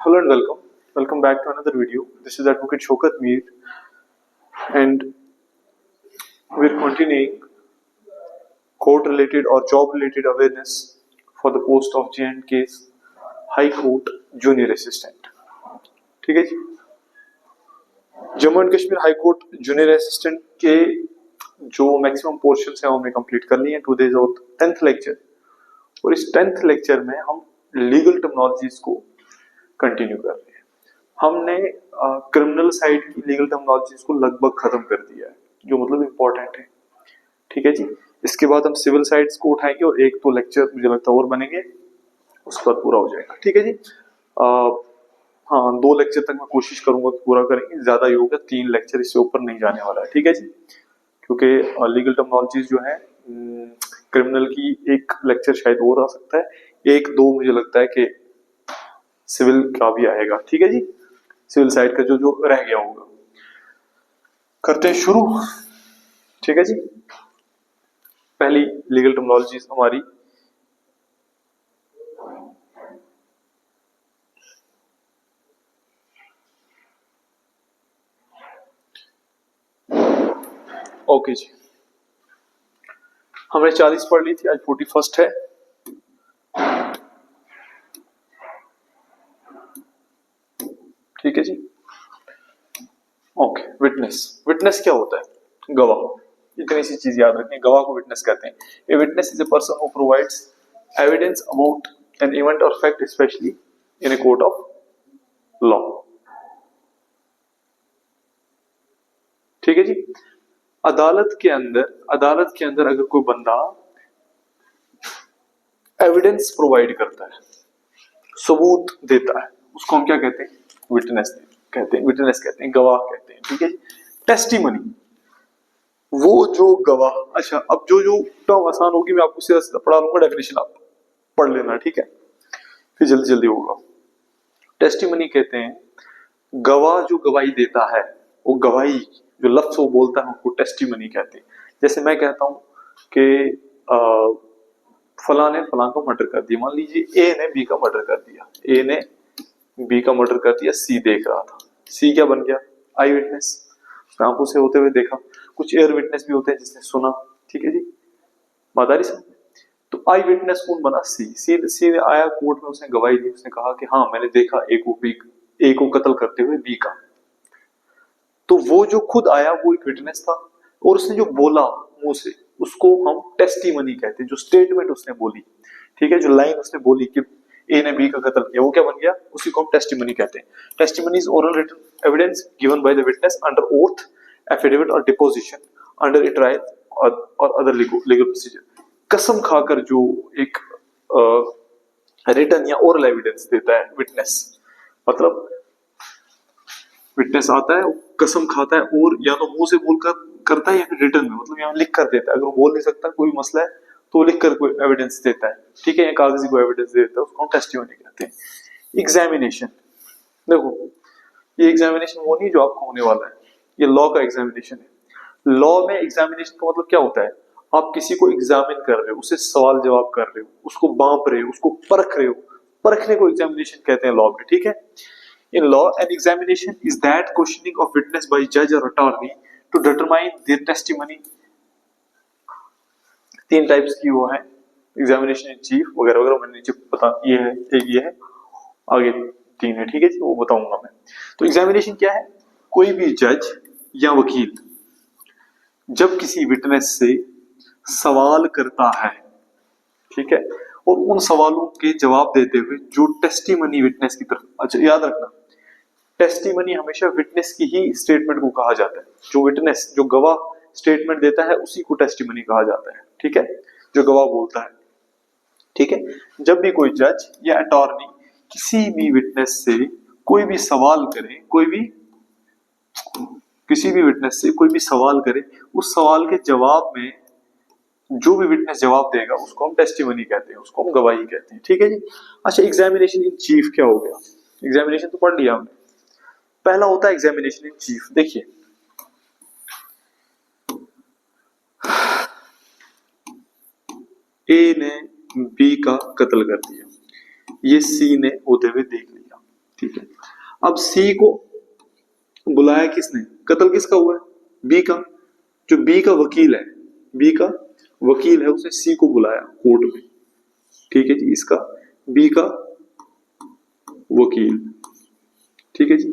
Hello and welcome. Welcome back to another video. This is Advocate Shaukat Mir, and we're continuing court-related or job-related awareness for the post of J&K's High Court Junior Assistant. ठीक है जी. Jammu and Kashmir high court junior assistant के जो maximum portion है हमने complete कर लिए हैं. Today is our 10th lecture और इस 10th लेक्चर में हम लीगल टर्मिनोलॉजीज को कंटिन्यू कर रहे हैं. हमने क्रिमिनल साइड की लीगल टर्मिनोलॉजीज को लगभग खत्म कर दिया है, जो मतलब इम्पोर्टेंट है. ठीक है जी. इसके बाद हम सिविल साइड्स को उठाएंगे और एक तो लेक्चर मुझे लगता है और बनेंगे, उस पर पूरा हो जाएगा. ठीक है जी. हाँ, 2 लेक्चर तक मैं कोशिश करूंगा कि पूरा करेंगे. ज्यादा ही होगा, 3 लेक्चर इससे ऊपर नहीं जाने वाला है. ठीक है जी. क्योंकि लीगल टर्मिनोलॉजीज जो है क्रिमिनल की एक लेक्चर शायद और आ सकता है, 1-2 मुझे लगता है कि सिविल का भी आएगा. ठीक है जी. सिविल साइड का जो जो रह गया होगा. करते हैं शुरू. ठीक है जी. पहली लीगल टर्मिनोलॉजीज हमारी ओके जी. हमने 40 पढ़ ली थी, आज 41st है. ठीक है जी. ओके. विटनेस. विटनेस क्या होता है? गवाह. इतनी सी चीज याद रखनी. गवाह को विटनेस कहते हैं. A witness is a person who provides evidence about an event और fact specially in a court of law. ठीक है जी. अदालत के अंदर अगर कोई बंदा एविडेंस प्रोवाइड करता है, सबूत देता है, उसको हम क्या कहते हैं? विटनेस कहते हैं, गवाह कहते हैं. ठीक है जी. टेस्टिमनी, वो जो गवाह. अच्छा, अब जो टर्म आसान होगी मैं आपको सीधा सीधा पढ़ा लूंगा, डेफिनेशन आप पढ़ लेना. ठीक है, फिर जल्दी जल्दी होगा. टेस्टिमनी कहते हैं गवाह जो गवाही देता है, वो गवाही जो लफ्ज वो बोलता है उसको टेस्टिमनी कहते हैं. जैसे मैं कहता हूं कि फलां ने फलां का मर्डर कर दिया. मान लीजिए ए ने बी का मर्डर कर दिया. ए ने बी का मर्डर कर दिया, सी देख रहा था. सी क्या बन गया? आई विटनेस. उसने आंखों से होते हुए देखा. कुछ एयर विटनेस भी होते हैं जिसने सुना. ठीक है जी. बात आ रही समझ? तो आई विटनेस कौन बना? सी ने आया कोर्ट में, उसने गवाही दी. उसने कहा कि हाँ मैंने देखा ए को कत्ल करते हुए बी का. तो वो जो खुद आया वो एक विटनेस था, और उसने जो बोला मुंह से उसको हम टेस्टिमनी कहते हैं. जो स्टेटमेंट उसने बोली, ठीक है, जो लाइन उसने बोली कि ए ने बी का कत्ल किया, वो क्या बन गया? उसी को हम टेस्टिमनी कहते हैं. Testimony is oral written evidence given by the witness under oath, affidavit और डिपोजिशन अंडर ए ट्रायल और अदर लीगल प्रोसीजर. कसम खाकर जो एक रिटन या ओरल एविडेंस देता है विटनेस, मतलब विटनेस आता है, कसम खाता है, और या तो मुंह से बोलकर करता है या फिर रिटन में, मतलब यहाँ लिख कर देता है. अगर वो बोल नहीं सकता, कोई मसला है, तो लिख कर कोई एविडेंस देता है. ठीक है, या कागजी को एविडेंस देता है, उसको हम टेस्टिमनी कहते हैं. एग्जामिनेशन. देखो, ये एग्जामिनेशन वो नहीं जो आपको होने वाला है, ये लॉ का एग्जामिनेशन है. लॉ में एग्जामिनेशन का मतलब क्या होता है? आप किसी को एग्जामिन कर रहे हो, उससे सवाल जवाब कर रहे हो, उसको बांप रहे हो, उसको परख रहे हो. परखने को एग्जामिनेशन कहते हैं लॉ में. ठीक है. In law, an examination is that questioning of witness by judge or attorney to determine their testimony. 3 types की वो है, एग्जामिनेशन इन चीफ वगैरह वगैरह. मैंने नीचे पता ये है, एक ये है, आगे 3 है. ठीक है जी, वो बताऊंगा मैं. तो एग्जामिनेशन क्या है? कोई भी जज या वकील जब किसी विटनेस से सवाल करता है, ठीक है, और उन सवालों के जवाब देते हुए जो टेस्टिमनी विटनेस की तरफ. अच्छा, याद रखना, टेस्टिमनी हमेशा विटनेस की ही स्टेटमेंट को कहा जाता है. जो विटनेस, जो गवाह स्टेटमेंट देता है, उसी को टेस्टिमनी कहा जाता है. ठीक है, जो गवाह बोलता है. ठीक है. जब भी कोई जज या अटॉर्नी किसी भी विटनेस से कोई भी सवाल करे, किसी भी विटनेस से कोई भी सवाल करे, उस सवाल के जवाब में जो भी विटनेस जवाब देगा उसको हम टेस्टिमनी कहते हैं, उसको हम गवाही कहते हैं. ठीक है जी. अच्छा, एग्जामिनेशन इन चीफ क्या हो गया? एग्जामिनेशन तो पढ़ लिया हमने. पहला होता है एग्जामिनेशन इन चीफ. देखिए, ए ने बी का कत्ल कर दिया, ये सी ने होते हुए देख लिया. ठीक है। अब सी को बुलाया किसने, कत्ल किसका हुआ है, बी का। जो बी का वकील है, बी का वकील है, उसने सी को बुलाया कोर्ट में, ठीक है जी। इसका बी का वकील, ठीक है जी।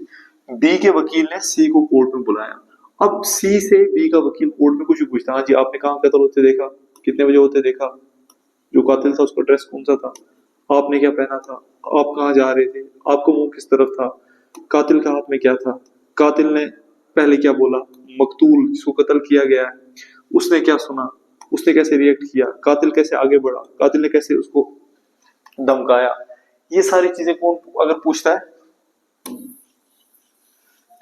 बी के वकील ने सी को कोर्ट में बुलाया। अब सी से बी का वकील कोर्ट में कुछ भी पूछता, हाँ जी आपने कहाँ कत्ल होते देखा, कितने बजे होते देखा, जो कातिल था उसका ड्रेस कौन सा था, आपने क्या पहना था, आप कहाँ जा रहे थे, आपका मुंह किस तरफ था, कातिल के हाथ में क्या था, कातिल ने पहले क्या बोला, मकतूल जिसको कत्ल किया गया है उसने क्या सुना, उसने कैसे रिएक्ट किया, कातिल कैसे आगे बढ़ा, कातिल ने कैसे उसको धमकाया। ये सारी चीजें कौन अगर पूछता है,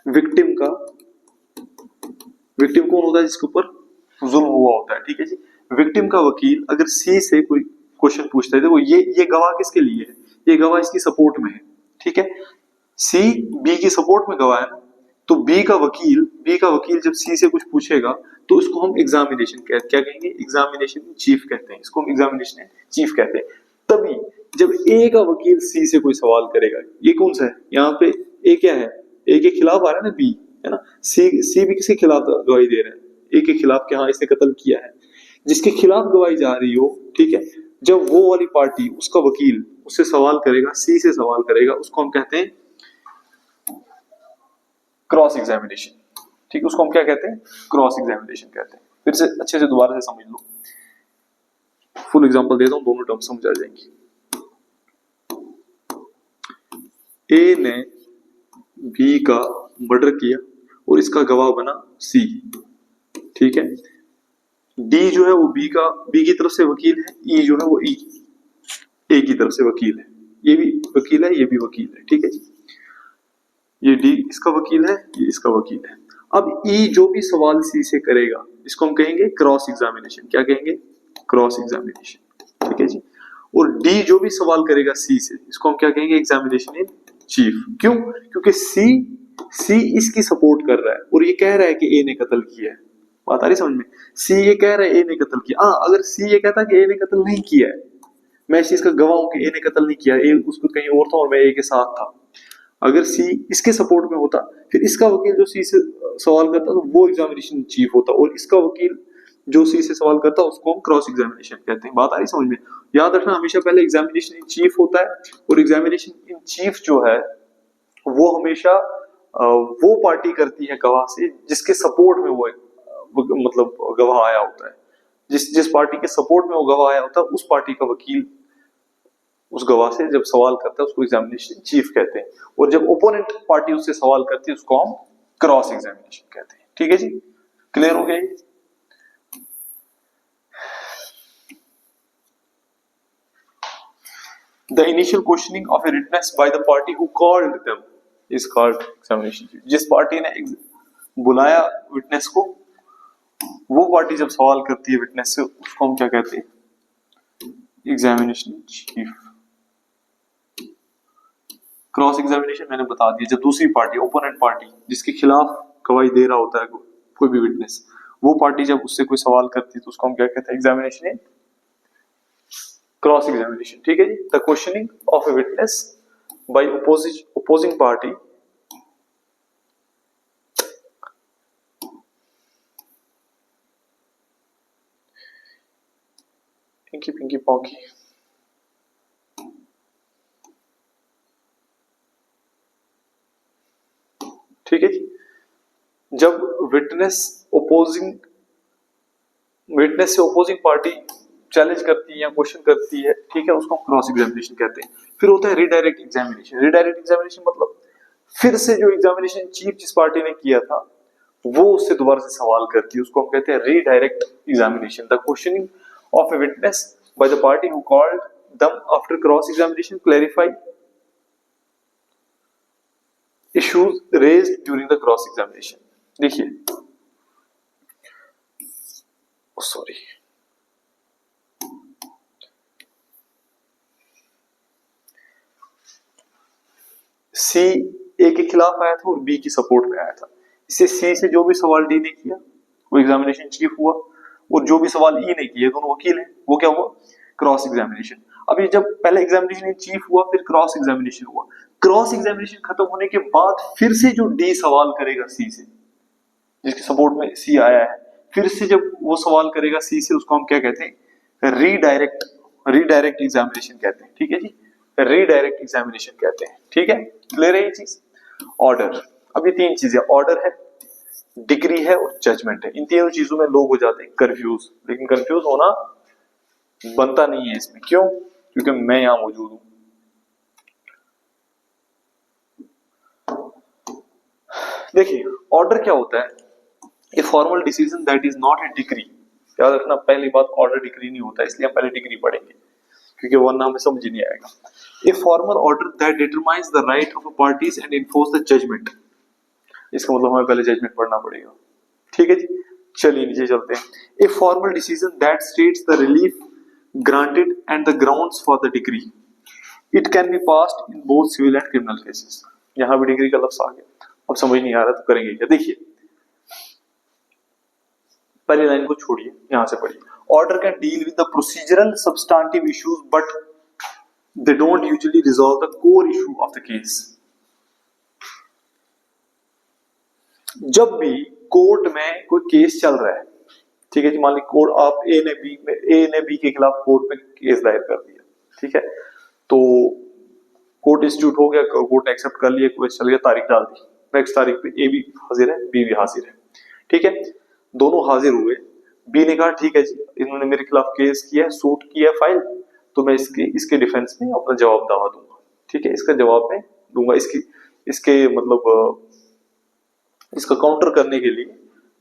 विक्टिम का, विक्टिम कौन होता है, जिसके ऊपर जुल्म हुआ होता है, ठीक है जी। विक्टिम का वकील अगर सी से कोई क्वेश्चन पूछता है, देखो ये गवाह किसके लिए है, ये गवाह इसकी सपोर्ट में है, ठीक है। सी बी की सपोर्ट में गवाह है ना, तो बी का वकील जब सी से कुछ पूछेगा तो इसको हम एग्जामिनेशन क्या कहेंगे, एग्जामिनेशन चीफ कहते हैं, इसको हम एग्जामिनेशन चीफ कहते हैं। तभी जब ए का वकील सी से कोई सवाल करेगा, ये कौन सा है यहाँ पे, ए क्या है, ए के खिलाफ आ रहा है ना बी, है ना। सी भी किसके खिलाफ गवाही दे रहा है, ए के खिलाफ कि हाँ इसने कत्ल किया है, जिसके खिलाफ गवाही जा रही हो, ठीक है। जब वो वाली पार्टी, उसका वकील उससे सवाल करेगा, सी से सवाल करेगा, उसको हम कहते हैं क्रॉस एग्जामिनेशन, ठीक है। उसको हम क्या कहते हैं, क्रॉस एग्जामिनेशन कहते हैं। फिर से अच्छे से दोबारा से समझ लो, फुल एग्जांपल देता हूं, दोनों टर्म समझ आ जाएंगी। ए ने बी का मर्डर किया और इसका गवाह बना सी, ठीक है। डी जो है वो बी की तरफ से वकील है, ई जो है वो ए की तरफ से वकील है, ये भी वकील है, ये भी वकील है, ठीक है जी। ये डी इसका वकील है, ये इसका वकील है। अब ई जो भी सवाल सी से करेगा इसको हम कहेंगे क्रॉस एग्जामिनेशन, क्या कहेंगे, क्रॉस एग्जामिनेशन, ठीक है जी। और डी जो भी सवाल करेगा सी से, इसको हम क्या कहेंगे, एग्जामिनेशन इन चीफ। क्यों, क्योंकि सी इसकी सपोर्ट कर रहा है और ये कह रहा है कि ए ने कत्ल किया है, बात आ रही समझ में। सी ये कह रहा है ए ने कत्ल किया, हाँ अगर सी ये कहता कि ए ने कत्ल नहीं किया है, मैं इस चीज का गवाह हूं कि ए ने कत्ल नहीं किया, ए उसको कहीं और था और मैं ए के साथ था, अगर सी इसके सपोर्ट में होता, फिर इसका वकील जो सी से सवाल करता तो वो एग्जामिनेशन चीफ होता, और इसका वकील जो सी से सवाल करता उसको हम क्रॉस एग्जामिनेशन कहते हैं। बात आ रही समझ में। याद रखना हमेशा पहले एग्जामिनेशन इन चीफ होता है, और एग्जामिनेशन इन चीफ जो है वो हमेशा वो पार्टी करती है गवाह से जिसके सपोर्ट में वो मतलब गवाह आया होता है, जिस पार्टी के सपोर्ट में वो गवाह आया होता है उस पार्टी का वकील उस गवाह से जब सवाल करता है उसको एग्जामिनेशन चीफ कहते हैं, और जब ओपोनेंट पार्टी उससे सवाल करती है उसको हम क्रॉस एग्जामिनेशन कहते हैं, ठीक है जी। क्लियर हो गया ये? The initial questioning of a witness by the party who called them is called examination chief. जिस पार्टी ने बुलाया विटनेस को, वो पार्टी जब सवाल करती है विटनेस से उसको हम क्या कहते हैं, एग्जामिनेशन चीफ। क्रॉस एग्जामिनेशन मैंने बता दिया, जब दूसरी पार्टी ओपोनेंट पार्टी जिसके खिलाफ गवाही दे रहा होता है कोई भी विटनेस, वो पार्टी जब उससे कोई सवाल करती है तो उसको हम क्या कहते हैं, एग्जामिनेशन क्रॉस एग्जामिनेशन, ठीक है जी। The questioning of a witness by opposing party पिंकी पिंकी पॉकी, ठीक है जी। जब विटनेस से ओपोजिंग पार्टी चैलेंज करती है या क्वेश्चन करती है, ठीक है, उसको क्रॉस एग्जामिनेशन कहते हैं। फिर होता है रीडायरेक्ट एग्जामिनेशन। रीडायरेक्ट एग्जामिनेशन मतलब फिर से जो एग्जामिनेशन चीफ जिस पार्टी ने किया था वो उससे दोबारा से सवाल करती है, उसको हम कहते हैं redirect examination. The questioning of a witness by the party who called them after cross examination clarify issues raised during the cross examination। देखिए सॉरी, सी ए के खिलाफ आया था और बी की सपोर्ट में आया था। इससे सी से जो भी सवाल डी ने किया वो एग्जामिनेशन चीफ हुआ, और जो भी सवाल ई ने किए, दोनों वकील हैं, वो क्या हुआ, क्रॉस एग्जामिनेशन। अब ये जब पहले एग्जामिनेशन चीफ हुआ फिर क्रॉस एग्जामिनेशन हुआ, क्रॉस एग्जामिनेशन खत्म होने के बाद फिर से जो डी सवाल करेगा सी से, जिसके सपोर्ट में सी आया है, फिर से जब वो सवाल करेगा सी से, उसको हम क्या कहते हैं, रीडायरेक्ट, रीडायरेक्ट एग्जामिनेशन कहते हैं। ठीक है जी, रीडायरेक्ट एग्जामिनेशन कहते हैं। ठीक है, क्लियर है ये चीज। ऑर्डर, अब ये तीन चीजें, ऑर्डर है, डिग्री है और जजमेंट है। इन तीनों चीजों में लोग हो जाते हैं कंफ्यूज, लेकिन कंफ्यूज होना बनता नहीं है इसमें। क्यों? क्योंकि मैं यहां मौजूद हूं। देखिए, ऑर्डर क्या होता है, ए formal decision that is not a degree. याद रखना, पहली बात, ऑर्डर डिग्री नहीं होता, इसलिए हम पहले डिग्री पढ़ेंगे, क्योंकि वरना हमें समझ नहीं आएगा। A formal order that determines the right of a parties and enforce the judgment. इसका मतलब हमें पहले जजमेंट पढ़ना पड़ेगा। ठीक है जी, चलिए नीचे चलते हैं। A formal decision that states the relief granted and the grounds for the degree, it can be passed in both civil and criminal cases. यहां भी डिग्री का लफ्ज आ गया। अब समझ नहीं आ रहा तो करेंगे क्या? देखिए, पहली लाइन को छोड़िए, यहां से पढ़िए। Order can deal with the procedural substantive issues but they don't usually resolve the core issue of the case. जब भी कोर्ट में कोई केस चल रहा है, ठीक है जी, मान लीजिए कोर्ट, आप ए ने बी के खिलाफ कोर्ट में केस दायर कर दिया, ठीक है, तो कोर्ट इंस्टीट्यूट हो गया, कोर्ट ने एक्सेप्ट कर लिया, केस चल गया, तारीख डाल दी, नेक्स्ट तारीख पे ए भी हाजिर है, बी भी हाजिर है। ठीक है, दोनों हाजिर हुए, बी ने कहा ठीक है जी, इन्होंने मेरे खिलाफ केस किया है, सूट किया है फाइल, तो मैं इसके डिफेंस में अपना जवाब दावा दूंगा। ठीक है, इसका जवाब मैं दूंगा, इसके मतलब इसका काउंटर करने के लिए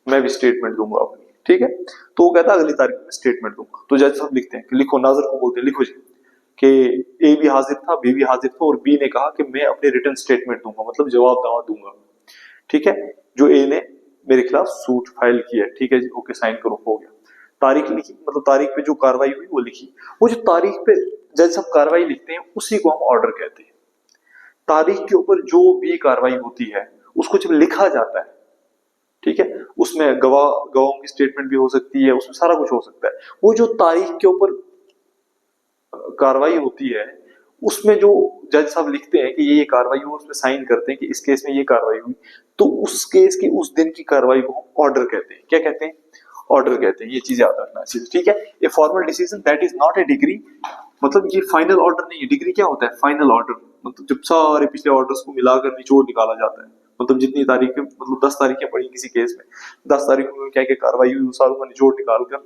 मैं भी स्टेटमेंट दूंगा अपनी। ठीक है, तो वो कहता है अगली तारीख में स्टेटमेंट दूंगा। तो जज साहब लिखते हैं कि लिखो, नाजर को बोलते हैं लिखो जी कि ए भी हाजिर था, बी भी हाजिर था, और बी ने कहा कि मैं अपने रिटन स्टेटमेंट दूंगा, मतलब जवाब दावा दूंगा। ठीक है, जो ए ने मेरे खिलाफ सूट फाइल किया है। ठीक है जी, ओके, साइन करो, हो गया। तारीख लिखी, मतलब तारीख पे जो कार्रवाई हुई वो लिखी। वो जो तारीख पे जज साहब कार्रवाई लिखते हैं, उसी को हम ऑर्डर कहते हैं। तारीख के ऊपर जो भी कार्रवाई होती है उसको जब लिखा जाता है, ठीक है, उसमें गवाहों की स्टेटमेंट भी हो सकती है, उसमें सारा कुछ हो सकता है। वो जो तारीख के ऊपर कार्रवाई होती है, उसमें जो जज साहब लिखते हैं कि ये कार्रवाई हुई, उसमें साइन करते हैं कि इस केस में ये कार्रवाई हुई, तो उस केस की उस दिन की कार्रवाई को ऑर्डर कहते हैं। क्या कहते हैं? ऑर्डर कहते हैं। ये चीज याद रखना चाहिए। ठीक है, ए formal decision that is not a degree, मतलब ये फाइनल ऑर्डर नहीं है। डिग्री क्या होता है? फाइनल ऑर्डर, मतलब जब सारे पिछले ऑर्डर्स को मिलाकर निचोड़ निकाला जाता है, मतलब जितनी तारीखें, मतलब 10 तारीखें पड़ी किसी केस में, 10 तारीखों में क्या क्या कार्रवाई हुई, उस सारों का निचोड़ निकाल कर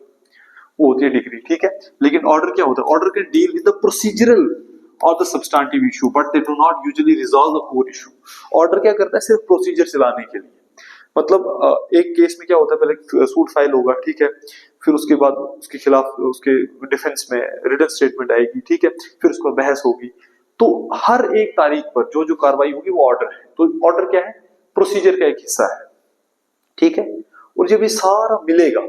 वो होती है डिग्री। ठीक है, लेकिन ऑर्डर क्या होता है? Order can deal with the procedural और the substantive issue but they do not usually resolve the core issue. Order क्या करता है? सिर्फ प्रोसीजर चलाने के लिए। मतलब एक केस में क्या होता है, पहले सूट फाइल होगा, ठीक है, फिर उसके बाद उसके खिलाफ उसके डिफेंस में रिटन स्टेटमेंट आएगी, ठीक है, फिर उसका बहस होगी। तो हर एक तारीख पर जो जो कार्रवाई होगी वो ऑर्डर है। तो ऑर्डर क्या है? प्रोसीजर का एक हिस्सा है। ठीक है, और जब ये सारा मिलेगा,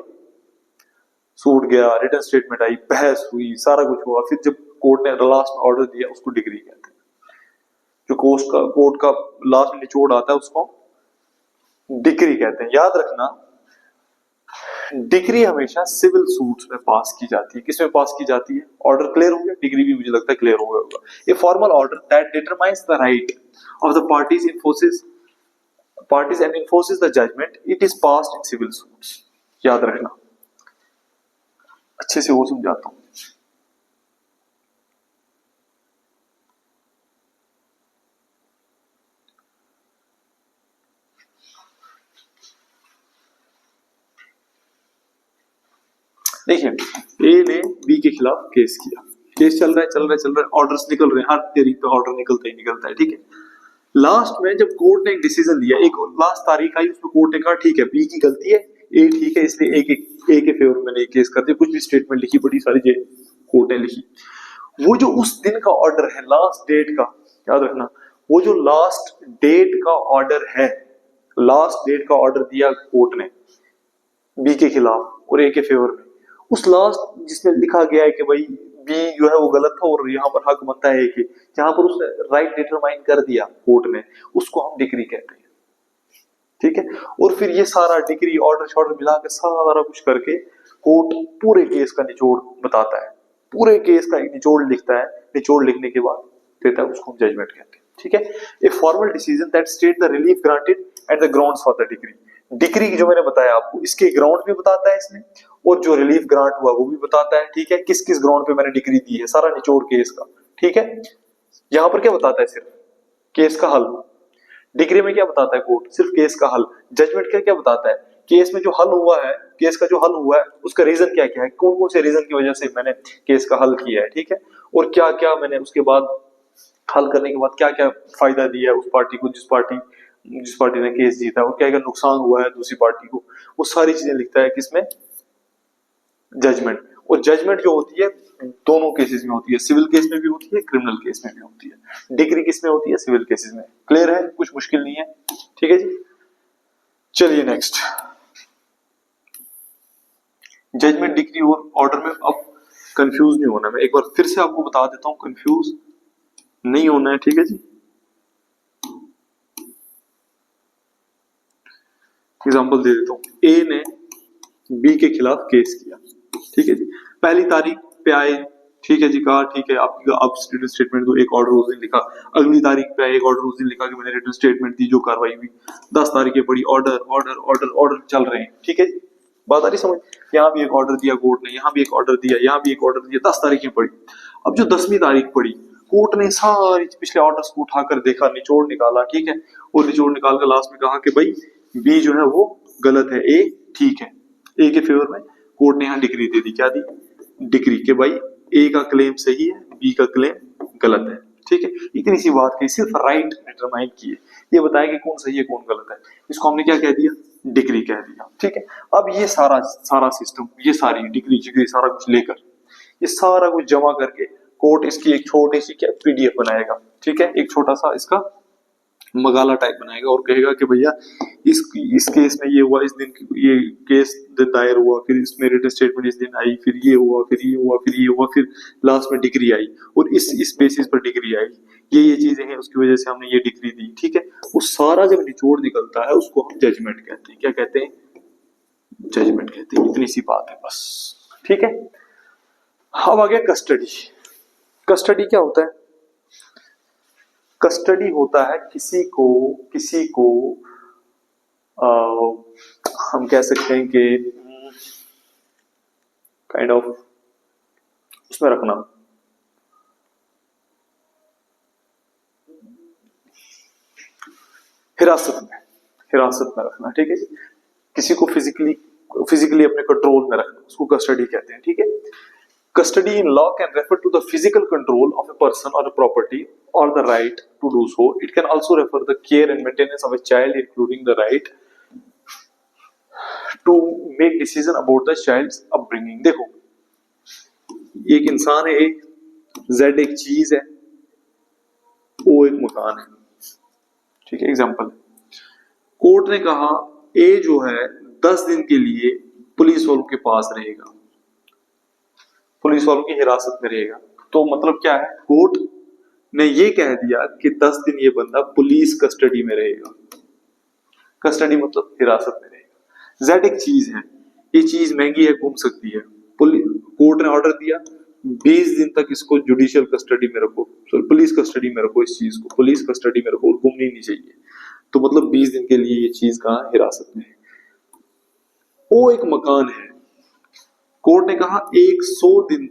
सूट गया, रिटन स्टेटमेंट आई, बहस हुई, सारा कुछ हुआ, फिर जब कोर्ट ने लास्ट में ऑर्डर दिया, उसको डिग्री कहते हैं। जो कोर्ट का लास्ट में निचोड़ आता है उसको डिग्री कहते हैं। याद रखना, डिग्री हमेशा सिविल सूट्स में पास की जाती है। किसमें पास की जाती है? ऑर्डर क्लियर हो गया, डिग्री भी मुझे लगता है क्लियर हो गया होगा। A formal order that determines the right of the parties and enforces the judgment, it is passed in civil suits. याद रखना, अच्छे से वो समझाता हूं। देखिए, ए ने बी के खिलाफ केस किया, केस चल रहा है, ऑर्डर्स निकल रहे हैं, हर तारीख पे ऑर्डर निकलता है। ठीक है, लास्ट में जब कोर्ट ने एक डिसीजन लिया, एक लास्ट तारीख आई, उसमें कोर्ट ने कहा ठीक है, बी की गलती है, ए ठीक है, इसलिए ए के फेवर में नहीं केस कर दिया, कुछ भी स्टेटमेंट लिखी, बड़ी सारी कोर्ट ने लिखी। वो जो उस दिन का ऑर्डर है, लास्ट डेट का, याद रखना, वो जो लास्ट डेट का ऑर्डर है, लास्ट डेट का ऑर्डर दिया कोर्ट ने बी के खिलाफ और ए के फेवर में, उस लास्ट जिसमें लिखा गया है कि भाई बी जो है वो गलत था और यहाँ पर हक बनता है कि जहां पर उसने राइट डिटरमाइन कर दिया कोर्ट ने, उसको हम डिग्री कहते हैं। ठीक है, और फिर ये सारा डिग्री ऑर्डर मिलाकर सारा कुछ करके कोर्ट पूरे केस का निचोड़ बताता है, पूरे केस का एक निचोड़ लिखता है, निचोड़ लिखने के बाद देता है, उसको हम जजमेंट कहते हैं। ठीक है। ए formal decision that state the relief granted and the grounds for the degree. Degree जो मैंने बताया आपको, इसके ग्राउंड भी बताता है इसमें, और जो रिलीफ ग्रांट हुआ वो भी बताता है, ठीक है। किस किस ग्राउंड पे मैंने डिग्री दी है, सारा निचोड़ केस का, ठीक है। यहां पर क्या बताता है, सिर्फ केस का हल। डिग्री में क्या बताता है कोर्ट, सिर्फ केस का हल। जजमेंट क्या क्या बताता है, केस में जो हल हुआ है, केस का जो हल हुआ है उसका रीजन क्या क्या है, कौन कौन से रीजन की वजह से मैंने केस का हल किया है, ठीक है। और क्या क्या मैंने उसके बाद हल करने के बाद क्या क्या फायदा दिया है उस पार्टी को, जिस पार्टी ने केस जीता, और क्या क्या नुकसान हुआ है दूसरी पार्टी को, वो सारी चीजें लिखता है किसमें, जजमेंट। और जजमेंट जो होती है दोनों केसेस में होती है, सिविल केस में भी होती है, क्रिमिनल केस में भी होती है। डिग्री किस में होती है, सिविल केसेस में। क्लियर है, कुछ मुश्किल नहीं है, ठीक है जी। चलिए नेक्स्ट, जजमेंट, डिग्री और ऑर्डर में अब कंफ्यूज नहीं होना। मैं एक बार फिर से आपको बता देता हूं, कंफ्यूज नहीं होना है, ठीक है जी। एग्जांपल दे देता हूं, ए ने बी के खिलाफ केस किया, ठीक है जी। पहली तारीख पे आए, ठीक है जी, कहा ठीक है आप रिटन स्टेटमेंट दो, एक ऑर्डर उस दिन लिखा। अगली तारीख पे आए, एक ऑर्डर उस दिन लिखा कि मैंने रिटन स्टेटमेंट दी, जो कार्रवाई हुई। 10 तारीखें पड़ी, ऑर्डर ऑर्डर ऑर्डर ऑर्डर चल रहे हैं, ठीक है जी। बात आ रही समझ, यहाँ भी एक ऑर्डर दिया कोर्ट ने, यहाँ भी एक ऑर्डर दिया, यहाँ भी एक ऑर्डर दिया, 10 तारीखें पड़ी। अब जो 10वीं तारीख पड़ी, कोर्ट ने सारी पिछले ऑर्डर्स को उठाकर देखा, निचोड़ निकाला, ठीक है। और निचोड़ निकाल कर लास्ट में कहा कि भाई बी जो है वो गलत है, ए ठीक है। ए के फेवर में कोर्ट ने यहाँ डिग्री दे दी, क्या दी, डिग्री के भाई ए का क्लेम सही है, बी का क्लेम गलत है, ठीक है। इतनी सी बात की, सिर्फ राइट डिटरमाइन किए, ये बताया कि कौन सही है कौन गलत है, इसको हमने क्या कह दिया, डिग्री कह दिया, ठीक है। अब ये सारा सारा सिस्टम, ये सारी डिग्री जिग्री सारा कुछ लेकर, ये सारा कुछ जमा करके कोर्ट इसकी एक छोटी सी क्या पीडीएफ बनाएगा, ठीक है। एक छोटा सा इसका मगाला टाइप बनाएगा और कहेगा कि भैया इस केस में ये हुआ, इस दिन ये केस दायर हुआ, फिर इसमें रिटन स्टेटमेंट इस दिन आई, फिर ये हुआ, फिर ये हुआ, फिर ये हुआ, फिर लास्ट में डिग्री आई, और इस बेसिस पर डिग्री आई, ये चीजें हैं, उसकी वजह से हमने ये डिग्री दी, ठीक है। वो सारा जब निचोड़ निकलता है उसको हम जजमेंट कहते हैं। क्या कहते हैं, जजमेंट कहते हैं। इतनी सी बात है बस, ठीक है। अब आ गया कस्टडी। कस्टडी क्या होता है, कस्टडी होता है किसी को हम कह सकते हैं कि काइंड ऑफ उसमें रखना, हिरासत में रखना, ठीक है जी। किसी को फिजिकली अपने कंट्रोल में रखना, उसको कस्टडी कहते हैं, ठीक है। Custody in law can refer to the physical control of a person or a property or the right to do so. It can also refer to the care and maintenance of a child, including the right to make decision about the child's upbringing. देखो, एक इंसान है, Z एक चीज है, O एक मकान है, ठीक है। एग्जाम्पल, कोर्ट ने कहा A जो है 10 दिन के लिए पुलिस वालों के पास रहेगा, पुलिस वालों की हिरासत में रहेगा। तो मतलब क्या है, कोर्ट ने ये कह दिया कि 10 दिन ये बंदा पुलिस कस्टडी में रहेगा। कस्टडी मतलब हिरासत में रहेगा। जेड एक चीज है, ये चीज महंगी है, घूम सकती है, कोर्ट ने ऑर्डर दिया 20 दिन तक इसको जुडिशियल कस्टडी में रखो, पुलिस कस्टडी में रखो, इस चीज को पुलिस कस्टडी में रखो और घूमनी नहीं चाहिए। तो मतलब 20 दिन के लिए ये चीज कहाँ, हिरासत में है। वो एक मकान है, कोर्ट ने कहा 100 दिन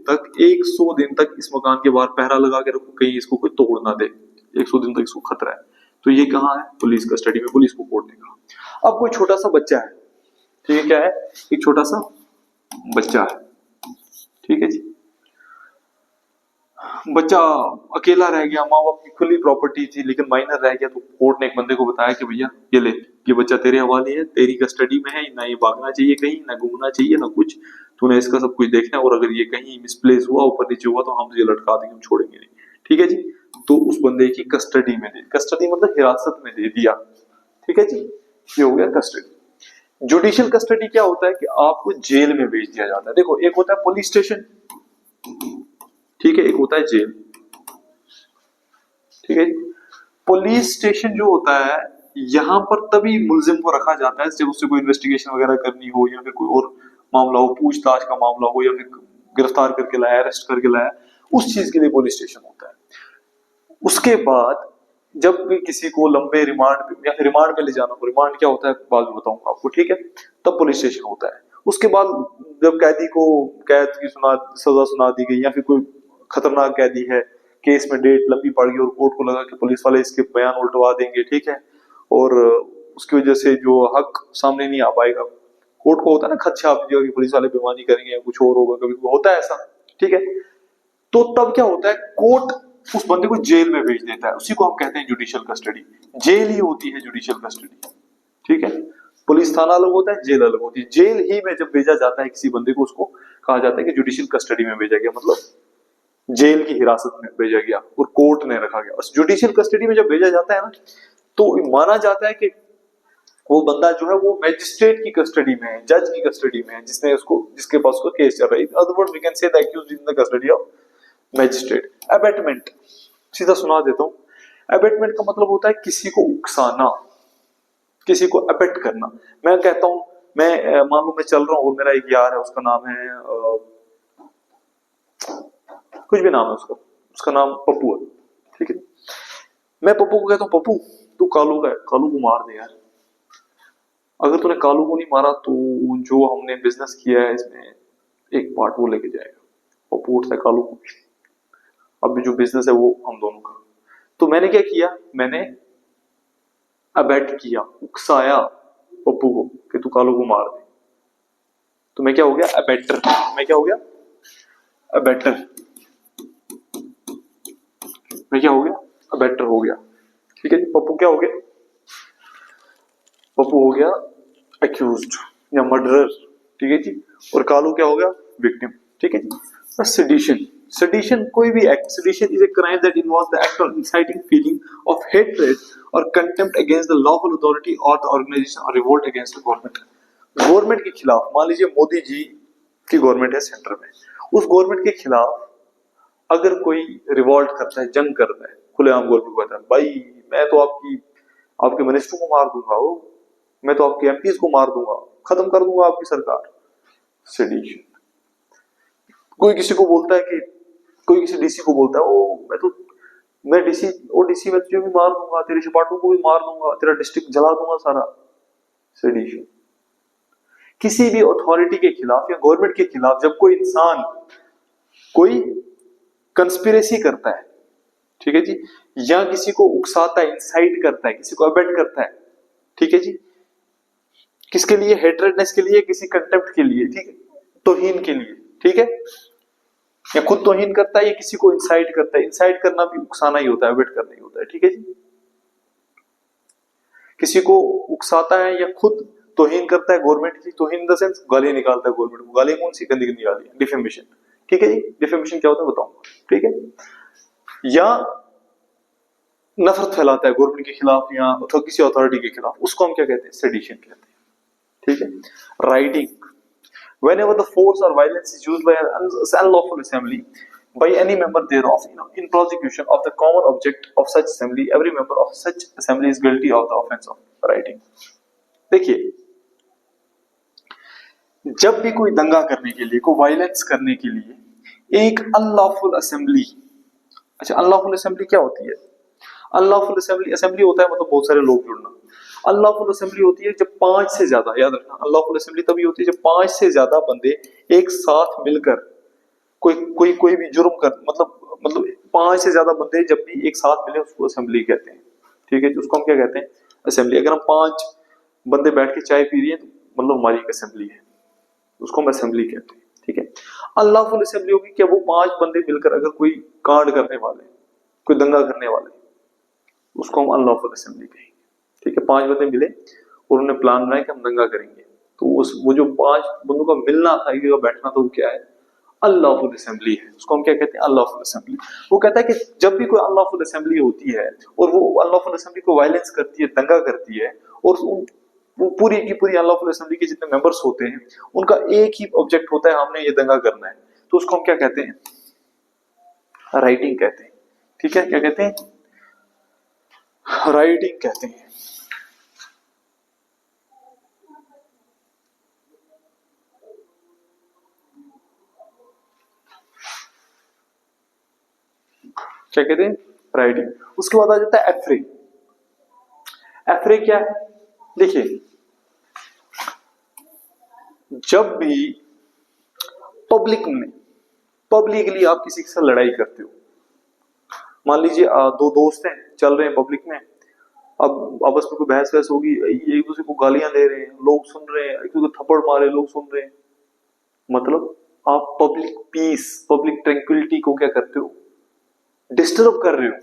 तक इस मकान के बाहर पहरा लगा के रखो, कहीं इसको कोई तोड़ ना दे, 100 दिन तक इसको खतरा है। तो ये कहाँ है, पुलिस कस्टडी में, पुलिस को कोर्ट ने कहा। अब कोई छोटा सा बच्चा है, ठीक है, क्या है, एक छोटा सा बच्चा है, ठीक है जी। बच्चा अकेला रह गया, माँ बाप की खुली प्रॉपर्टी थी लेकिन माइनर रह गया, तो कोर्ट ने एक बंदे को बताया कि भैया ये ले, ये बच्चा तेरे हवाले है, तेरी कस्टडी में है, ना ये भागना चाहिए कहीं, ना घूमना चाहिए, ना कुछ, तूने इसका सब कुछ देखना है, और अगर ये कहीं मिसप्लेस हुआ, ऊपर नीचे हुआ, तो हम तुझे लटका देंगे, हम छोड़ेंगे नहीं, ठीक है जी। तो उस बंदे की कस्टडी में दे, कस्टडी मतलब हिरासत में दे दिया, ठीक है जी, ये हो गया कस्टडी। जुडिशियल कस्टडी क्या होता है कि आपको जेल में भेज दिया जाता है। देखो, एक होता है पुलिस स्टेशन, ठीक है, एक होता है जेल, ठीक है। पुलिस स्टेशन जो होता है, यहां पर तभी मुलजिम को रखा जाता है जब उससे कोई इन्वेस्टिगेशन वगैरह करनी हो, या फिर कोई और मामला हो, पूछताछ का मामला हो, या फिर गिरफ्तार करके लाया, अरेस्ट करके लाया, उस चीज के लिए पुलिस स्टेशन होता है। उसके बाद जब भी किसी को लंबे रिमांड पे या फिर रिमांड पे ले जाना हो, रिमांड क्या होता है बाद में बताऊंगा आपको, ठीक है, तब पुलिस स्टेशन होता है। उसके बाद जब कैदी को कैद की सजा सुना दी गई, या फिर कोई खतरनाक कैदी है, केस में डेट लंबी पड़ गई और कोर्ट को लगा कि पुलिस वाले इसके बयान उल्टवा देंगे, ठीक है, और उसकी वजह से जो हक सामने नहीं आ पाएगा, कोर्ट को होता है ना खदशा कि पुलिस वाले बेईमानी करेंगे या कुछ और होगा, कभी होता है ऐसा, ठीक है, तो तब क्या होता है, कोर्ट उस बंदे को जेल में भेज देता है, उसी को हम कहते हैं जुडिशियल कस्टडी। जेल ही होती है जुडिशियल कस्टडी, ठीक है। पुलिस थाना अलग होता है, जेल अलग होती है। जेल ही में जब भेजा जाता है किसी बंदे को, उसको कहा जाता है कि जुडिशियल कस्टडी में भेजा गया, मतलब जेल की हिरासत में भेजा गया और कोर्ट ने रखा गया। और जुडिशियल कस्टडी में जब भेजा जाता है ना, तो माना जाता है कि वो बंदा जो है वो मैजिस्ट्रेट की कस्टडी में है, जज की कस्टडी में है, जिसने उसको, जिसके पास उसका केस चल रहा है। Other word we can say the accused is in the custody of magistrate. Abetment सीधा सुना देता हूं। अबेटमेंट का मतलब होता है किसी को उकसाना, किसी को अबेट करना। मैं कहता हूं, मैं मान लो मैं चल रहा हूं और मेरा एक यार है, उसका नाम है कुछ भी नाम है उसका, उसका नाम पप्पू है, ठीक है। मैं पप्पू को कहता हूं, पप्पू तू कालू का है, कालू को मार दे यार। अगर तूने कालू को नहीं मारा तो जो हमने बिजनेस किया है इसमें एक पार्ट वो लेके जाएगा। पप्पू उठता है, कालू को अभी जो बिजनेस है वो हम दोनों का। तो मैंने क्या किया, मैंने अबेट किया, उकसाया पप्पू को कि तू कालू को मार दे। तो मैं क्या हो गया, अबेटर। मैं क्या हो गया, अबेटर। मैं क्या हो गया, अबेटर हो गया, ठीक है जी। पप्पू क्या हो गया, पप्पू हो गया अक्यूज्ड या मर्डरर, ठीक है जी। और कालू क्या हो गया, विक्टिम, ठीक है जी। सेडिशन, सेडिशन कोई भी act, sedition is a crime that involves the act of inciting feeling of hatred और contempt against the lawful authority और द ऑर्गेनाइजेशन और revolt against the government. Government के खिलाफ, मान लीजिए मोदी जी की गवर्नमेंट है सेंटर में, उस गवर्नमेंट के खिलाफ अगर कोई रिवॉल्ट करता है, जंग करता है, खुलेआम गवर्नमेंट को कहता है भाई मैं तो आपकी आपके मिनिस्टर को मार दूंगा, वो मैं तो आपके एमपीज को मार दूंगा, खत्म कर दूंगा आपकी सरकार, सेडिशन। कोई किसी को बोलता है कि, कोई किसी डीसी को बोलता है, ओ मैं डीसी, ओ डीसी मैं तुझे भी मार दूंगा, तेरे सिपाहियों को भी मार दूंगा, तेरा डिस्ट्रिक्ट जला दूंगा सारा, सेडिशन। किसी भी अथॉरिटी के खिलाफ या गवर्नमेंट के खिलाफ जब कोई इंसान कोई कंस्पिरेसी करता है, ठीक है जी, या किसी को उकसाता है, इंसाइट करता है, किसी को अबेट करता है, ठीक है जी, किसके लिए, हेट्रेडनेस के लिए, किसी कंटेम्प्ट के लिए, ठीक है, तौहीन के लिए, ठीक है, या खुद तौहीन करता है या किसी को इंसाइट करता है। इंसाइट करना भी उकसाना ही होता है, अबेट करना ही होता है, ठीक है जी। किसी को उकसाता है या खुद तौहीन करता है गवर्नमेंट की, तौहीन इन द सेंस गाली निकालता है गवर्नमेंट को। गाली कौन सी, गंदी गंदी गाली, डिफेमेशन, ठीक है जी। डिफेमेशन क्या होता है बताऊंगा, ठीक है। या नफरत फैलाता है गवर्नमेंट के खिलाफ या किसी अथॉरिटी के खिलाफ, उसको हम क्या कहते हैं, सेडिशन कहते हैं, ठीक है। Writing, whenever the force or violence is used by an unlawful assembly by any member thereof in prosecution of the common object of such assembly, every member of such assembly is guilty of the offense of writing। देखिए, जब भी कोई दंगा करने के लिए, कोई violence करने के लिए एक अनलॉफुल असेंबली, अच्छा अनलॉफुल असेंबली क्या होती है, अनलॉफुल असेंबली, असेंबली होता है मतलब बहुत सारे लोग जुड़ना। अनलॉफुल असेंबली होती है जब 5 से ज्यादा, याद रखना, अनलॉफुल असेंबली तभी होती है जब 5 से ज्यादा बंदे एक साथ मिलकर कोई भी जुर्म कर, मतलब 5 से ज्यादा बंदे जब भी एक साथ मिले उसको असेंबली कहते हैं, ठीक है। उसको हम क्या कहते हैं, असेंबली। अगर हम 5 बंदे बैठ के चाय पी रहे हैं तो मतलब हमारी एक असेंबली है, उसको हम असेंबली कहते हैं, ठीक है। अनलॉफुल असेंबली होगी क्या, वो 5 बंदे मिलकर अगर कोई कांड करने वाले, कोई दंगा करने वाले, उसको हम अनलॉफुल असेंबली कहेंगे, ठीक है। 5 बंदे मिले और उन्होंने प्लान बनाया कि हम दंगा करेंगे, तो वो जो 5 बंदों का मिलना था, एक जगह बैठना था, वो क्या है, अनलॉफुल असेंबली है। उसको हम क्या कहते हैं, अनलॉफुल असेंबली। वो कहता है कि जब भी कोई अनलॉफुल असेंबली होती है और वो अनलॉफुल असेंबली को वायलेंस करती है, दंगा करती है, और वो पूरी की पूरी अनलॉफुल असेंबली के जितने मेंबर्स होते हैं उनका एक ही ऑब्जेक्ट होता है, हमने ये दंगा करना है, तो उसको हम क्या कहते हैं, राइटिंग कहते हैं, ठीक है। क्या कहते हैं, राइटिंग कहते हैं। क्या कहते हैं, राइटिंग। उसके बाद आ जाता है एफ्रे। एफ्रे क्या है? देखिए, जब भी पब्लिकली आप किसी के साथ लड़ाई करते हो, मान लीजिए दो दोस्त हैं, चल रहे हैं पब्लिक में, अब आपस में कोई बहस वहस होगी, एक दूसरे को गालियां दे रहे हैं, लोग सुन रहे हैं, एक दूसरे को थप्पड़ मारे, लोग सुन रहे हैं, मतलब आप पब्लिक पीस, पब्लिक ट्रैंक्विलिटी को क्या करते हो? डिस्टर्ब कर रहे हो।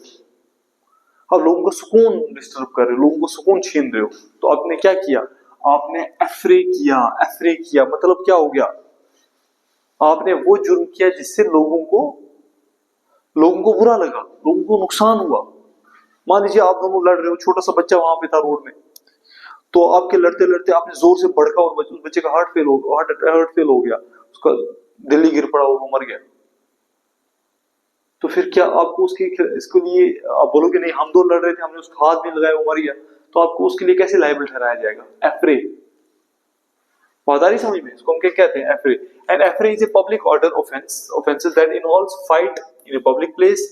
अब लोगों का सुकून डिस्टर्ब कर रहे हो, लोगों को सुकून छीन रहे हो। तो आपने क्या किया? आपने एफ्रे किया। एफ्रे किया मतलब क्या हो गया? आपने वो जुर्म किया जिससे लोगों को बुरा लगा, लोगों को नुकसान हुआ। मान लीजिए आप दोनों लड़ रहे हो, छोटा सा बच्चा वहां पे था रोड में, तो आपके लड़ते लड़ते आपने जोर से भड़का और उस बच्चे का हार्ट फेल हो गया, उसका दिल ही गिर पड़ा, वो मर गया। तो फिर क्या आपको इसके लिए आप बोलोगे नहीं, हम दो लड़ रहे थे, हमने उसका हाथ नहीं लगाया, वो मर गया, तो आपको उसके लिए कैसे लायबल ठहराया जाएगा? एफ्रे। बात आ रही समझ में? इसको हम क्या कहते हैं? Affray. And affray is a public order offenses that involves fight in a public place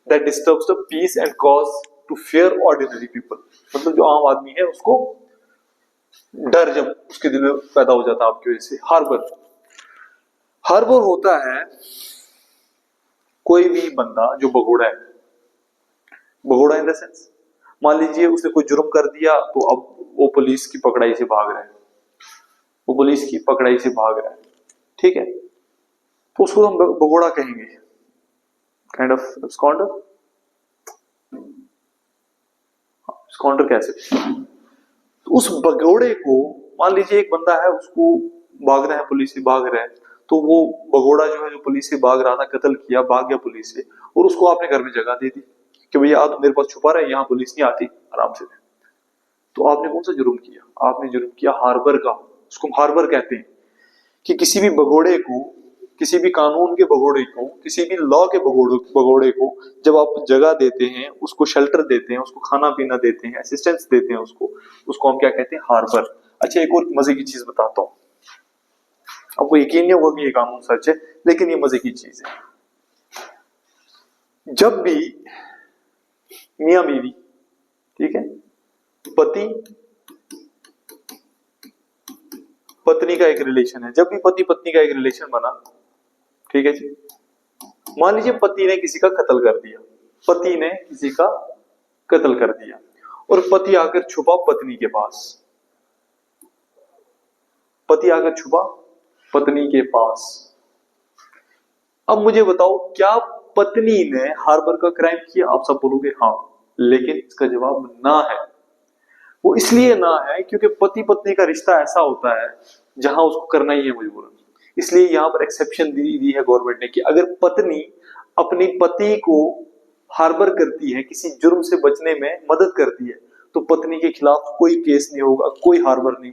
that disturbs the peace and cause to fear ordinary people। मतलब जो आम आदमी है उसको डर जब उसके दिल में पैदा हो जाता है आपकी वजह से। हार्बर होता है कोई भी बंदा जो भगोड़ा है, भगोड़ा इन द सेंस, मान लीजिए उसने कोई जुर्म कर दिया, तो अब वो पुलिस की पकड़ाई से भाग रहा है, ठीक है, तो उसको हम भगोड़ा कहेंगे, काइंड ऑफ स्कॉन्डर कह सकते हैं। तो उस भगोड़े को, मान लीजिए एक बंदा है, उसको भागना है, पुलिस से भाग रहा है, तो वो भगोड़ा जो है, जो पुलिस से भाग रहा था, कत्ल किया, भाग गया पुलिस से, और उसको आपने घर में जगह दे दी कि भैया आ, मेरे पास छुपा रहा है, यहाँ पुलिस नहीं आती, आराम से। तो आपने कौन सा जुर्म किया? आपने जुर्म किया हार्बर का। उसको हार्बर कहते हैं कि किसी भी भगोड़े को, किसी भी कानून के भगोड़े को, किसी भी लॉ के भगोड़े को जब आप जगह देते हैं, उसको शेल्टर देते हैं, उसको खाना पीना देते हैं, असिस्टेंस देते हैं, उसको हम क्या कहते हैं? हार्बर। अच्छा, एक और मजे की चीज बताता हूं, आपको यकीन नहीं होगा कि ये कानून सच है, लेकिन ये मजे की चीज है। जब भी मियां बीवी, ठीक है, पत्नी का एक रिलेशन है, जब भी पति पत्नी का एक रिलेशन बना, ठीक है जी, मान लीजिए पति ने किसी का कत्ल कर दिया, और पति आकर छुपा पत्नी के पास, अब मुझे बताओ, क्या पत्नी ने हार्बर का क्राइम किया? आप सब बोलोगे हाँ, लेकिन इसका जवाब ना है। वो इसलिए ना है क्योंकि पति पत्नी का रिश्ता ऐसा होता है जहां उसको करना ही है मजबूरन। इसलिए यहां पर एक्सेप्शन दी है गवर्नमेंट ने कि अगर पत्नी अपनी पति को हार्बर करती है, किसी जुर्म से बचने में मदद करती है, तो पत्नी के खिलाफ कोई केस नहीं होगा, कोई हार्बर नहीं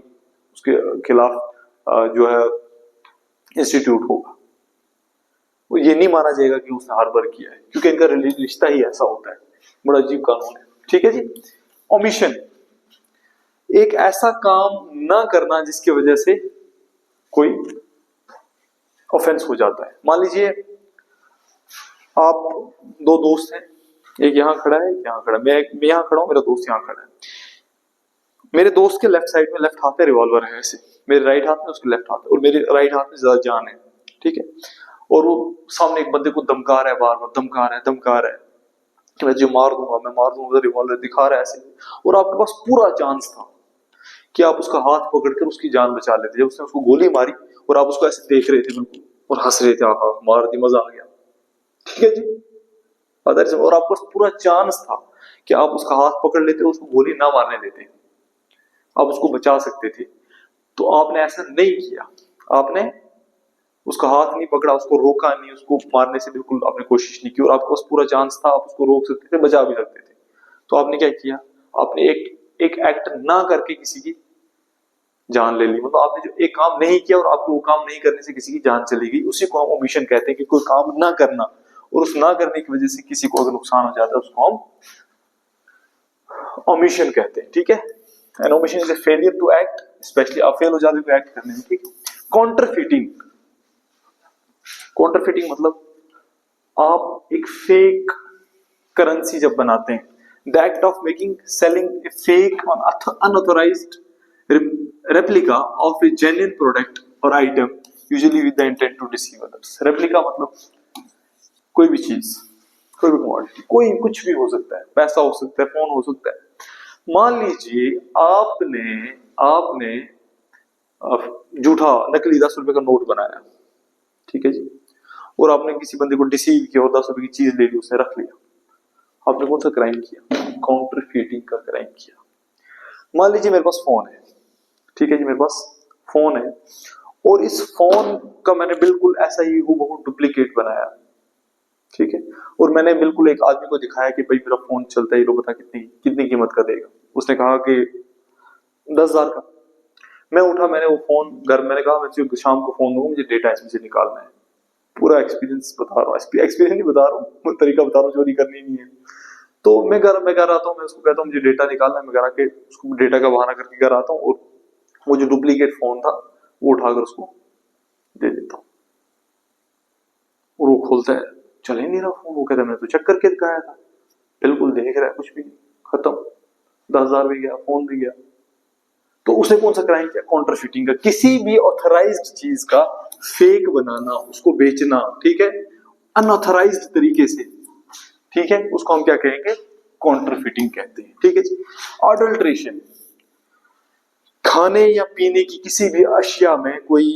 उसके खिलाफ जो है इंस्टीट्यूट होगा। वो ये नहीं माना जाएगा कि उसने हार्बर किया है, क्योंकि इनका रिश्ता ही ऐसा होता है। बड़ा अजीब कानून है, ठीक है जी। ओमिशन, एक ऐसा काम ना करना जिसकी वजह से कोई ऑफेंस हो जाता है। मान लीजिए आप दो दोस्त हैं, एक यहां खड़ा है, एक यहां खड़ा है, मैं यहां खड़ा हूं, मेरा दोस्त यहां खड़ा है। मेरे दोस्त के लेफ्ट साइड में, लेफ्ट हाथ में रिवॉल्वर है ऐसे, मेरे राइट हाथ में उसके लेफ्ट हाथ, और मेरे राइट हाथ में ज्यादा जान है, ठीक है, और वो सामने एक बंदे को धमका रहा है, बार बार धमका रहा है कि मैं जो मार दूंगा, रिवॉल्वर दिखा रहा है ऐसे, और आपके पास पूरा चांस था कि आप उसका हाथ पकड़कर उसकी जान बचा लेते। जब उसने उसको गोली मारी और आप उसको ऐसे देख रहे थे बिल्कुल और हंस रहे थे, आहा मार दी, मजा आ गया, ठीक है जी, और आपको पूरा चांस था कि आप उसका हाथ पकड़ लेते, उसको गोली ना मारने देते, आप उसको बचा सकते थे। तो आपने ऐसा नहीं किया, आपने उसका हाथ नहीं पकड़ा, उसको रोका नहीं, उसको मारने से बिल्कुल आपने कोशिश नहीं की, और आपके पास पूरा चांस था, आप उसको रोक सकते थे, बचा भी सकते थे। तो आपने क्या किया? आपने एक एक्ट ना करके किसी की जान ले ली। मतलब आपने जो एक काम नहीं किया और आपको वो काम नहीं करने से किसी की जान चली गई, उसी को हम ओमिशन कहते हैं, कि कोई काम ना करना और उस ना करने की वजह से किसी को अगर नुकसान हो जाता है, उसको हम ओमिशन कहते हैं, ठीक है। An omission is a failure to act, specially आप फेल हो जाते हो एक्ट करने में, ठीक है। काउंटरफिटिंग मतलब आप एक फेक करेंसी जब बनाते हैं, the act of making selling a fake unauthorised replica of a genuine product और item usually with the intent to deceive others. Replica मतलब कोई भी चीज, कोई भी कमोडिटी, कोई कुछ भी हो सकता है, पैसा हो सकता है, फोन हो सकता है। मान लीजिए आपने झूठा नकली 10 रुपए का नोट बनाया, ठीक है जी, और आपने किसी बंदे को डिसीव किया और 10 रुपए की चीज ले ली, उसने रख लिया। आपने कौन सा क्राइम किया? काउंटरफीटिंग का क्राइम किया। मान लीजिए मेरे पास फोन है, ठीक है जी, मेरे पास फोन है और इस फोन का मैंने बिल्कुल ऐसा ही हूबहू डुप्लीकेट बनाया, ठीक है, और मैंने बिल्कुल एक आदमी को दिखाया कि भाई मेरा फोन चलता है, ये लो बता कितनी कितनी कीमत का देगा। उसने कहा कि 10,000 का। मैं उठा, मैंने वो फोन घर, मैंने कहा मैं शाम को फोन दूंगा, मुझे डेटा इसमें से निकालना है। पूरा एक्सपीरियंस बता रहा हूँ, एक्सपीरियंस नहीं बता रहा हूँ, तरीका बता रहा हूँ, चोरी करनी नहीं है। तो मैं घर आता हूँ, मैं उसको कहता हूँ मुझे डेटा निकालना है, मैं घर आके उसको डेटा का बहाना करके घर आता हूँ और वो जो डुप्लीकेट फोन था वो उठाकर उसको दे देता हूँ और वो खोलता है, चल ही नहीं रहा फोन। वो कहता है मैं तो चेक करके दिखाया था, बिल्कुल देख रहा है, कुछ भी नहीं, खत्म, 10,000 भी गया, फोन भी गया। तो उसने कौन सा क्राइम किया? काउंटरफीटिंग का। किसी भी ऑथराइज्ड चीज का फेक बनाना, उसको बेचना, ठीक है, अनऑथराइज्ड तरीके से, ठीक है, उसको हम क्या कहेंगे? काउंटरफीटिंग कहते हैं, ठीक है जी। अडल्ट्रेशन, खाने या पीने की किसी भी अशिया में कोई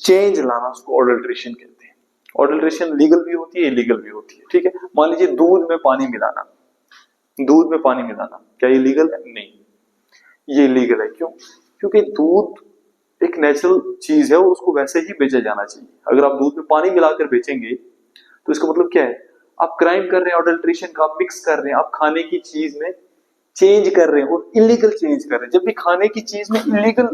चेंज लाना, उसको अडल्ट्रेशन कहते हैं। अडल्ट्रेशन लीगल भी होती है, इलीगल भी होती है, ठीक है। मान लीजिए दूध में पानी मिलाना, दूध में पानी मिलाना क्या ये लीगल है? नहीं, ये इलीगल है। क्यों? क्योंकि दूध एक नेचुरल चीज है और उसको वैसे ही बेचा जाना चाहिए। अगर आप दूध में पानी मिलाकर बेचेंगे तो इसका मतलब क्या है? आप क्राइम कर रहे हैं, अडल्ट्रेशन का, आप मिक्स कर रहे हैं, आप खाने की चीज में चेंज कर रहे हैं और इलीगल चेंज कर रहे हैं। जब भी खाने की चीज में इलीगल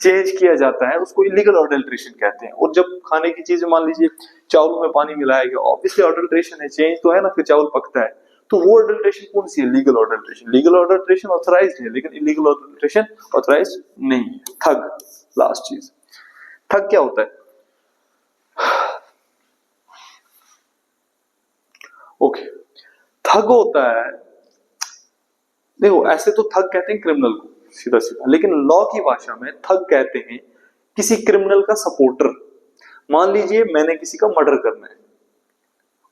चेंज किया जाता है उसको इलीगल अडल्ट्रेशन कहते हैं। और जब खाने की चीज, मान लीजिए चावल में पानी मिलाया गया, ऑब्वियसली अडल्ट्रेशन है, चेंज तो है ना, फिर चावल पकता है, तो वो अडल्ट्रेशन कौन सी है? Legal adulteration. Legal adulteration authorised है, लेकिन इलीगल अडल्ट्रेशन ऑथराइज्ड नहीं है। ठग, लास्ट चीज, ठग क्या होता है? ओके, ठग होता है, देखो ऐसे तो ठग कहते हैं क्रिमिनल को सीधा सीधा, लेकिन लॉ की भाषा में ठग कहते हैं किसी क्रिमिनल का सपोर्टर। मान लीजिए मैंने किसी का मर्डर करना है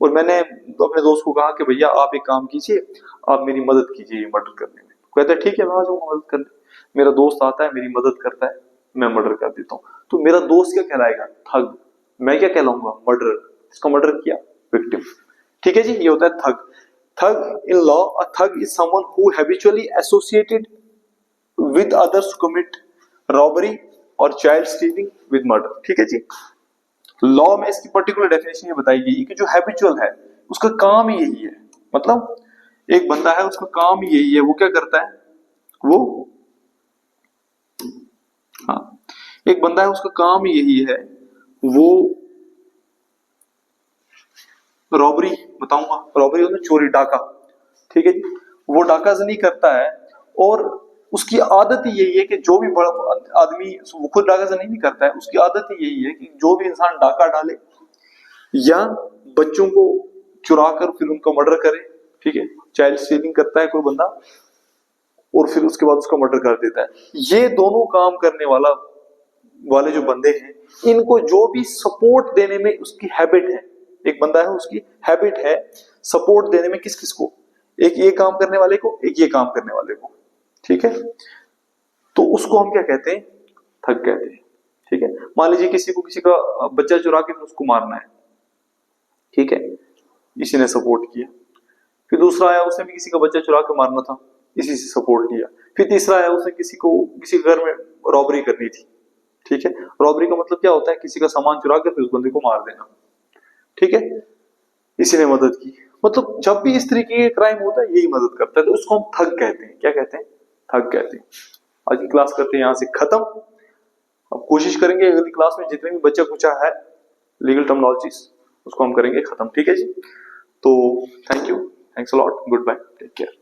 और मैंने अपने दोस्त को कहा कि भैया आप एक काम कीजिए, आप मेरी मदद कीजिए मर्डर करने में। कहता है ठीक है मैं आ जाऊंगा मदद करने। मेरा दोस्त आता है, मेरी मदद करता है, मैं मर्डर कर देता हूँ, तो मेरा दोस्त क्या कहलाएगा? ठग। मैं क्या कहलाऊंगा? मर्डरर। इसका मर्डर किया, विक्टिम। ठीक है जी, ये होता है ठग। Thug in law, a thug is someone who habitually associated with others to commit robbery or child stealing with murder। ठीक है जी, लॉ में इसकी पर्टिकुलर डेफिनेशन ये बताई गई कि जो हैबिचुअल है उसका काम ही यही है। मतलब एक बंदा है, उसका काम ही यही है, वो क्या करता है? वो हाँ, एक बंदा है, उसका काम ही यही है, वो रॉबरी, बताऊंगा, रॉबरी होता है चोरी, डाका, ठीक है जी, वो डाकाजनी करता है और उसकी आदत ही यही है कि जो भी बड़ा आदमी, वो खुद डाकाजनी नहीं करता है, उसकी आदत ही यही है कि जो भी इंसान डाका डाले या बच्चों को चुरा कर फिर उनका मर्डर करे, ठीक है, चाइल्ड स्टीलिंग करता है कोई बंदा और फिर उसके बाद उसका मर्डर कर देता है। ये दोनों काम करने वाले जो बंदे हैं, इनको जो भी सपोर्ट देने में उसकी हैबिट है, एक बंदा है उसकी हैबिट है सपोर्ट देने में किस किस को? एक ये काम करने वाले को, एक ये काम करने वाले को, ठीक है, तो उसको हम क्या कहते हैं? ठग कहते हैं। ठीक है, मान लीजिए किसी का बच्चा चुरा के उसको मारना है, ठीक है, इसी ने सपोर्ट किया। फिर दूसरा आया, उसने भी किसी का बच्चा चुरा के मारना था, इसी से सपोर्ट किया। फिर तीसरा आया, उसने किसी घर में रॉबरी करनी थी, ठीक है, रॉबरी का मतलब क्या होता है? किसी का सामान चुरा के फिर उस बंदे को मार देना, ठीक है, इसी ने मदद की। मतलब जब भी इस तरीके का क्राइम होता है यही मदद करता है, तो उसको हम ठग कहते हैं। क्या कहते हैं? ठग कहते हैं। आज की क्लास करते हैं यहाँ से खत्म। अब कोशिश करेंगे अगली क्लास में जितने भी बच्चा कुचा है लीगल टर्मिनोलॉजीज उसको हम करेंगे खत्म, ठीक है जी। तो thank you, thanks a lot, goodbye, take care.